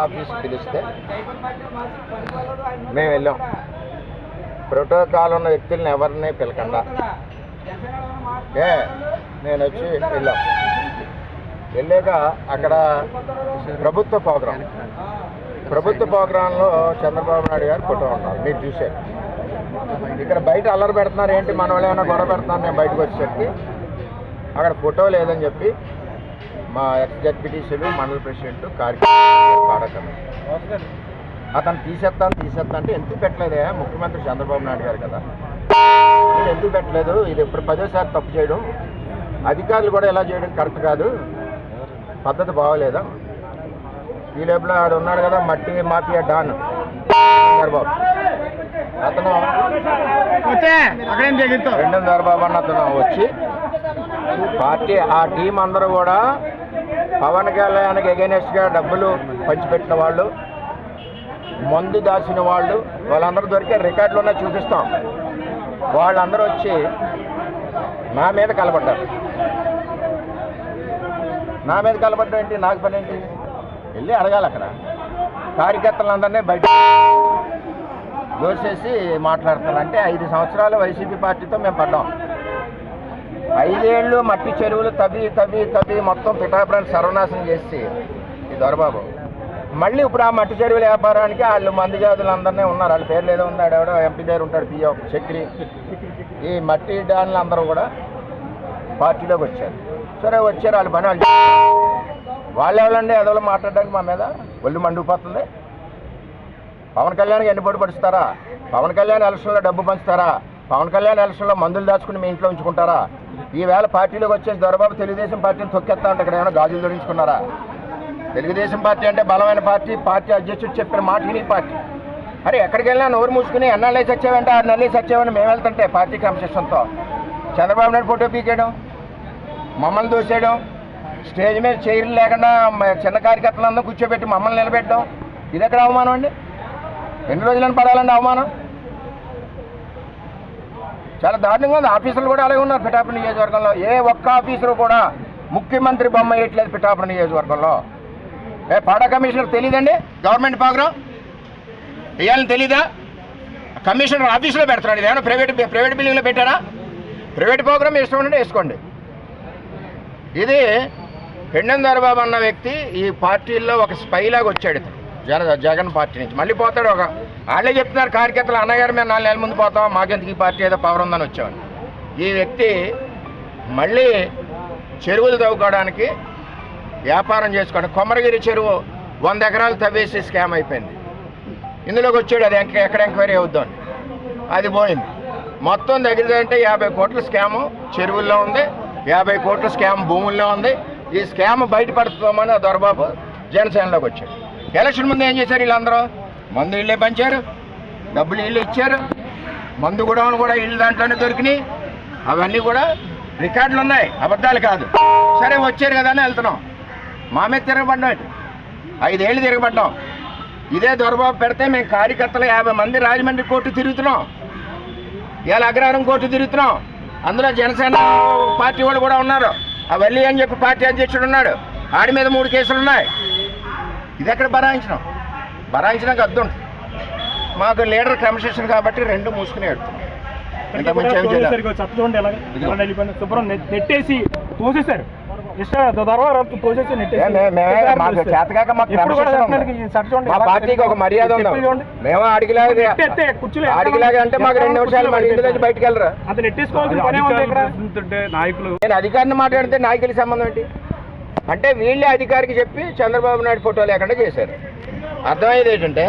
Office పిలిస్తే మేము వెళ్ళాం. ప్రోటోకాల్ ఉన్న వ్యక్తులను ఎవరిని పిలకుండా నేను వచ్చి వెళ్ళాక అక్కడ ప్రభుత్వ ప్రోగ్రాంలో చంద్రబాబు నాయుడు గారు ఫోటో ఉన్నారు, మీరు చూశారు. ఇక్కడ బయట అల్లరి పెడుతున్నారు, ఏంటి మన వాళ్ళు ఏమైనా గొడవ పెడుతున్నారు. నేను బయటకు వచ్చేసరికి అక్కడ ఫోటో లేదని చెప్పి మా ఎక్స్-జడ్పీటీసీలు మండల ప్రెసిడెంట్ కార్యక్రమం అతను తీసేస్తా అంటే ఎందుకు పెట్టలేదే, ముఖ్యమంత్రి చంద్రబాబు నాయుడు గారు కదా, మీరు ఎందుకు పెట్టలేదు, ఇది ఇప్పుడు 10వ తప్పు చేయడం, అధికారులు కూడా ఎలా చేయడం కరెక్ట్ కాదు, పద్ధతి బాగోలేదా. ఈ లోపల ఆడు ఉన్నాడు కదా మట్టి మాఫియా డాన్ చంద్రబాబు, అతను చంద్రబాబు అన్న అతను వచ్చి పార్టీ ఆ టీం అందరూ కూడా పవన్ కళ్యాణ్కి ఎగైనెస్ట్గా డబ్బులు పంచిపెట్టిన వాళ్ళు, మందు దాచిన వాళ్ళు, వాళ్ళందరూ దొరికే రికార్డులు ఉన్నాయి చూపిస్తాం. వాళ్ళందరూ వచ్చి నా మీద కలబడ్డారు. నా మీద కలబడ్డం ఏంటి, నాకు పని ఏంటి, వెళ్ళి అడగాలి. అక్కడ కార్యకర్తలందరినీ బయట దోసేసి మాట్లాడుతున్నారు. అంటే 5 సంవత్సరాలు వైసీపీ పార్టీతో మేము పడ్డాం. 5 ఏళ్ళు మట్టి చెరువులు తవ్వి మొత్తం పిఠాపురాన్ని సర్వనాశనం చేసి ఈ దొరబాబు మళ్ళీ ఇప్పుడు ఆ మట్టి చెరువుల వ్యాపారానికి వాళ్ళు మంది జాతులందరినీ ఉన్నారు. వాళ్ళ పేర్లు ఏదో ఉంది, ఆడెవడో ఎంపీ దగ్గర ఉంటాడు, పిఓ చక్రి. ఈ మట్టి డాన్లు అందరూ కూడా పార్టీలోకి వచ్చారు. సరే వచ్చారు, వాళ్ళ పని వాళ్ళు ఎవరండి ఎదవలు మాట్లాడడానికి మా మీద ఒళ్ళు మండిపోతుంది. పవన్ కళ్యాణ్కి ఎన్నిపోటు పడుస్తారా, పవన్ కళ్యాణ్ ఎలక్షన్లో డబ్బు పంచుతారా, పవన్ కళ్యాణ్ ఎలక్షన్లో మందులు దాచుకుని మీ ఇంట్లో ఉంచుకుంటారా. ఈవేళ పార్టీలోకి వచ్చేసి దొరబాబు తెలుగుదేశం పార్టీని తొక్కేస్తా అంటే ఇక్కడ ఏమైనా గాజులు ధరించుకున్నారా. తెలుగుదేశం పార్టీ అంటే బలమైన పార్టీ అధ్యక్షుడు చెప్పిన మాట విని పార్టీ. అరే ఎక్కడికి వెళ్ళినా నోరు మూసుకుని ఎన్నాళ్ళేసి వచ్చావంటే 6 నెలలేసి వచ్చావని మేము వెళ్తుంటే పార్టీ క్రమశిక్షణతో చంద్రబాబు నాయుడు ఫోటో పీకేయడం, మమ్మల్ని దోసేయడం, స్టేజ్ మీద చైర్లు లేకుండా చిన్న కార్యకర్తలందరూ కూర్చోబెట్టి మమ్మల్ని నిలబెట్టడం, ఇది ఎక్కడ అవమానం అండి. ఎన్ని రోజులని పడాలండి అవమానం. చాలా దారుణంగా ఉంది. ఆఫీసర్లు కూడా అలాగే ఉన్నారు పిఠాపురం నియోజకవర్గంలో. ఏ ఒక్క ఆఫీసరు కూడా ముఖ్యమంత్రి బొమ్మ వేయట్లేదు పిఠాపురం నియోజకవర్గంలో. పాడా కమిషనర్ తెలియదండి, గవర్నమెంట్ ప్రోగ్రాం వేయాలని తెలీదా. కమిషనర్ ఆఫీసులో పెడతాడు. ఇది ఏమైనా ప్రైవేట్ బిల్డింగ్లో పెట్టారా. ప్రైవేట్ ప్రోగ్రామ్ ఇష్టం ఉంటే వేసుకోండి. ఇది పెండెం దొరబాబు అన్న వ్యక్తి ఈ పార్టీల్లో ఒక స్పైలాగా వచ్చాడు. జగన్ పార్టీ నుంచి మళ్ళీ పోతాడు. వాళ్ళే చెప్తున్నారు కార్యకర్తలు, అన్నగారు మేము 4 నెలల ముందు పోతాం, మాకెందుకు ఈ పార్టీ ఏదో పవర్ ఉందని వచ్చామని. ఈ వ్యక్తి మళ్ళీ చెరువులు తవ్వుకోవడానికి వ్యాపారం చేసుకోండి. కొమరగిరి చెరువు 100 ఎకరాలు తవ్వేసి స్కామ్ అయిపోయింది. ఇందులోకి వచ్చాడు, అది ఎక్కడ ఎంక్వైరీ అవుద్దాం, అది పోయింది. మొత్తం దగ్గర 50 కోట్ల స్కాము చెరువుల్లో ఉంది, 50 కోట్ల స్కామ్ భూముల్లో ఉంది. ఈ స్కామ్ బయటపడుతుందామని దొరబాబు జనసేనలోకి వచ్చాడు. ఎలక్షన్ ముందు ఏం చేశారు వీళ్ళందరూ, మందు ఇళ్ళే పంచారు, డబ్బులు ఇళ్ళు ఇచ్చారు, మందు కూడా ఇళ్ళు దాంట్లోనే దొరికినాయి. అవన్నీ కూడా రికార్డులు ఉన్నాయి, అబద్ధాలు కాదు. సరే వచ్చారు కదా అని వెళ్తున్నాం. మా మీద తిరగబడ్డాం, 5 ఏళ్ళు తిరగబడ్డాం. ఇదే దొరబాబు పెడితే మేము కార్యకర్తలు 50 మంది రాజమండ్రి కోర్టు తిరుగుతున్నాం, ఇవాళ అగ్రహారం కోర్టు తిరుగుతున్నాం. అందులో జనసేన పార్టీ వాళ్ళు కూడా ఉన్నారు. ఆ వల్లి అని చెప్పి పార్టీ అధ్యక్షుడు ఉన్నాడు, ఆడి మీద 3 కేసులు ఉన్నాయి. ఇది ఎక్కడ బరాయించినాక అద్దు ఉంటుంది. మాకు లీడర్ క్రమశిక్షణ కాబట్టి 2 మూసుకునేడు. నెట్టేసి తోసేశారు. పార్టీకి ఒక మర్యాద ఉంది. మేము అడిగిలాగా అంటే మాకు 2 నిమిషాలు మన ఇంటి నుంచి బయటకు వెళ్ళరా. నేను అధికారిని మాట్లాడితే నాయకులకి సంబంధం ఏంటి అంటే, వీళ్ళే అధికారికి చెప్పి చంద్రబాబు నాయుడు ఫోటో లేకుండా చేశారు. అర్థమయ్యేది ఏంటంటే,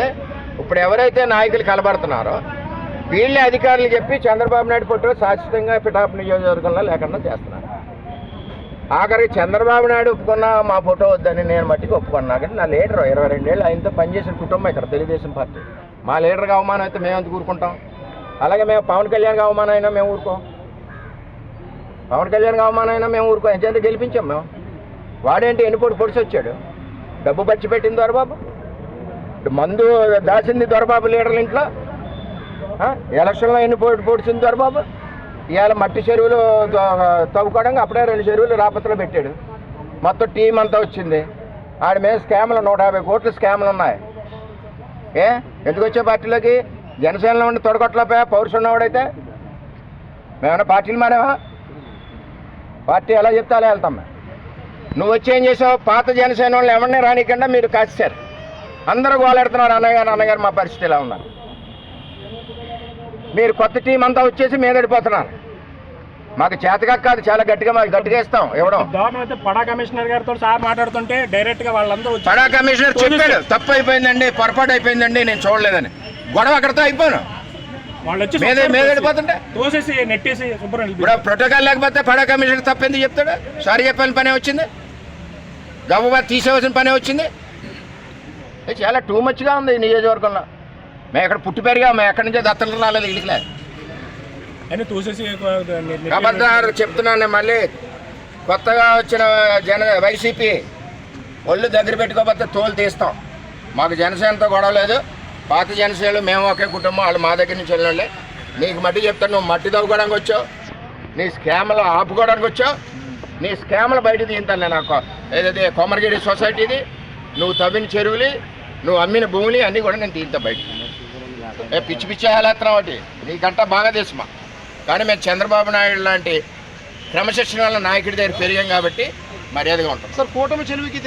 ఇప్పుడు ఎవరైతే నాయకులు కలబడుతున్నారో వీళ్ళే అధికారులు చెప్పి చంద్రబాబు నాయుడు ఫోటో శాశ్వతంగా పిఠాపురం నియోజకవర్గంలో లేకుండా చేస్తున్నారు. ఆఖరికి చంద్రబాబు నాయుడు ఒప్పుకున్నా మా ఫోటో వద్దని నేను మట్టికి ఒప్పుకున్నా. కానీ నా లీడర్ 22 ఏళ్ళు ఆయనతో పనిచేసిన కుటుంబం ఇక్కడ తెలుగుదేశం పార్టీ. మా లీడర్కి అవమానం అయితే మేము ఎందుకు ఊరుకుంటాం. అలాగే మేము పవన్ కళ్యాణ్కి అవమానం అయినా మేము ఊరుకోం. పవన్ కళ్యాణ్కి అవమానం అయినా మేము ఊరుకోం. ఎంచేత గెలిపించాం మేము. వాడేంటి ఎన్నిపోటు పొడిచి వచ్చాడు, డబ్బు పచ్చి పెట్టింది దొరబాబు, మందు దాచింది దొరబాబు లీడర్ల ఇంట్లో, ఎలక్షన్లో ఎన్నిపోటు పొడిచింది దొరబాబు. ఇవాళ మట్టి చెరువులు తవ్వుకోవడానికి అప్పుడే 2 చెరువులు రాపత్రలో పెట్టాడు. మొత్తం టీం అంతా వచ్చింది. ఆడి మీద స్కామ్లు 150 కోట్లు స్కామ్లు ఉన్నాయి. ఎందుకు వచ్చే పార్టీలోకి? జనసేనలో ఉండి తొడగొట్టలేపా పౌరుషం ఉన్నవాడైతే. మేమన్నా పార్టీలు మానేవా? పార్టీ ఎలా చెప్తే అలా వెళ్తాం. నువ్వు వచ్చి ఏం చేసావు? పాత జనసేన వాళ్ళు ఎవరిని రానికుండా మీరు కాసేశారు. అందరూ గోలాడుతున్నారు, అన్నగారు మా పరిస్థితి ఎలా ఉన్నారు. మీరు కొత్త టీం అంతా వచ్చేసి మీద పడిపోతున్నారు. మాకు చేతగా కాదు, చాలా గట్టిగా ఇస్తాం ఇవ్వడం. పడా కమిషనర్ గారితో సార్ మాట్లాడుతుంటే డైరెక్ట్ గా వాళ్ళందరూ పడా కమిషనర్ చెప్పాడు, తప్పు అయిపోయిందండి, పొరపాటు అయిపోయిందండి, నేను చూడలేదని. గొడవ అక్కడితో అయిపోను. వాళ్ళు వచ్చి మీద పడిపోతుంటే తోసేసి నెట్టేసి శుభ్రం. ఇప్పుడు ప్రోటోకాల్ లేకపోతే పడా కమిషనర్ తప్పు ఎందుకు చెప్తాడు? సారీ చెప్పాలని పనే వచ్చింది, గబగబా తీసేవలసిన పనే వచ్చింది. చాలా టూ మచ్గా ఉంది ఈ నియోజకవర్గంలో. మేము ఎక్కడ పుట్టి పెరిగా, మేము ఎక్కడి నుంచో దత్తలు రాలేదు, ఇళ్ళకిలే అబద్ధాలు చెప్తున్నాను. మళ్ళీ కొత్తగా వచ్చిన వైసీపీ ఒళ్ళు దగ్గర పెట్టుకోకపోతే తోలు తీస్తాం. మాకు జనసేనతో గొడవ లేదు. పాత జనసేనలు మేము ఒకే కుటుంబం, వాళ్ళు మా దగ్గర నుంచి వెళ్ళండి. నీకు మట్టి చెప్తాను, నువ్వు మట్టి తవ్వుకోవడానికి వచ్చావు, నీ స్కామ్లు ఆపుకోవడానికి వచ్చావు. నీ స్కామ్లు బయట తీయింతాను. నాకు ఏదైతే కొమరగిరి సొసైటీది, నువ్వు తవ్విన చెరువులు, నువ్వు అమ్మిన భూములు అన్నీ కూడా నేను తీయింతా బయట. పిచ్చి పిచ్చి హేళేస్తున్నావు ఒకటి, నీకంటా బాగా తెలుసుమా. కానీ మేము చంద్రబాబు నాయుడు లాంటి క్రమశిక్షణ వల్ల నాయకుడి దగ్గర పెరిగాం కాబట్టి మర్యాదగా ఉంటాం. సార్ కూటమి చెరువుకి